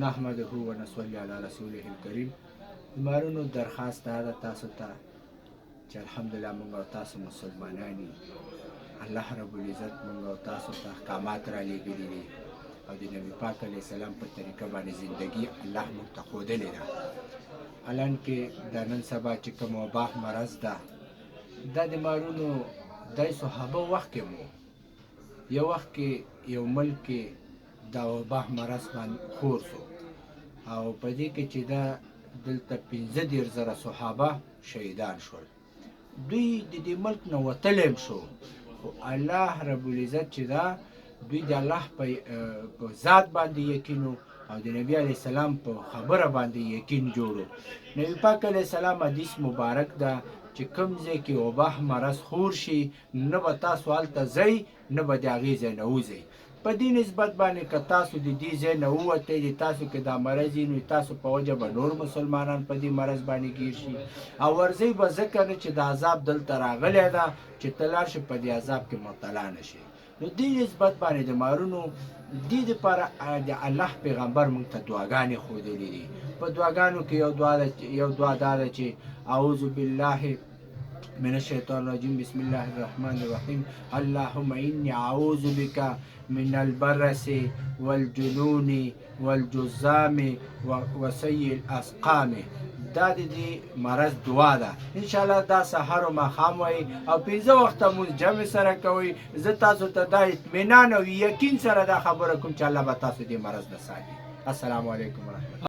نحمده و نصلي علی رسوله الکریم. مارونو درخواست دا ده تاسو ته چې الحمدلله موږ او تاسو مسلمانان یو. الله رب العزت موږ او تاسو ته احکامات را لېږلي دي او د نبي پاک علیه السلام په طریقه باندې زندگی الله موږ ته ښودلې ده. الان کې د نن سبا چې کوم وبا مرض ده دا د مارونو د صحابه وخت کې مو یو وخت کې یو ملک کې دا وبا مرض باندې خور شو او په دې کې چې دا دلته 15,000 صحابه شهیدان شول. دوی د دې ملک نه وتلی هم شو خو الله رب العزت چې دا دوی د الله په ذات باندې یقین او د نبی علیه السلام په خبره باندې یقین جوړو. نبی پاک علیه السلام حدیث مبارک ده چې کوم ځای کې وبا مرض خور شي نه به تاسو هلته ځئ نه به د هغې ځای نه وځئ. په دې نسبت باندې که تاسو د دې ځای نه ووتئ د تاسو کې دا مرض وي نو تاسو په وجه به نور مسلمانان په دې مرض باندې ګیر شي او ورځئ به ځکه نه چې د عذاب دلته راغلی ده چې ته لاړ شې په دې عذاب کې مبتلا نه شي. نو دې نسبت باندې د مارونو دې دپاره د الله پیغمبر موږ ته دعاګانې ښودلې دي. په دعاګانو کې یو دعا دا ده چې اعوذ بالله من الشیطان الرجیم بسم الله الرحمن الرحیم اللهم انی اعوذ بک من البرس والجنون والجذام وسیء الاسقام. دا د دې مرض دعا ده. انشاءالله دا سحر و ماښام وایي او 15 وخته مونځ جمع سره کوئ. زه تاسو ته دا اطمینان او یقین سره دا خبره کوم چې الله به تاسو دې مرض نه ساتي. السلام علیکم ورحمت الله.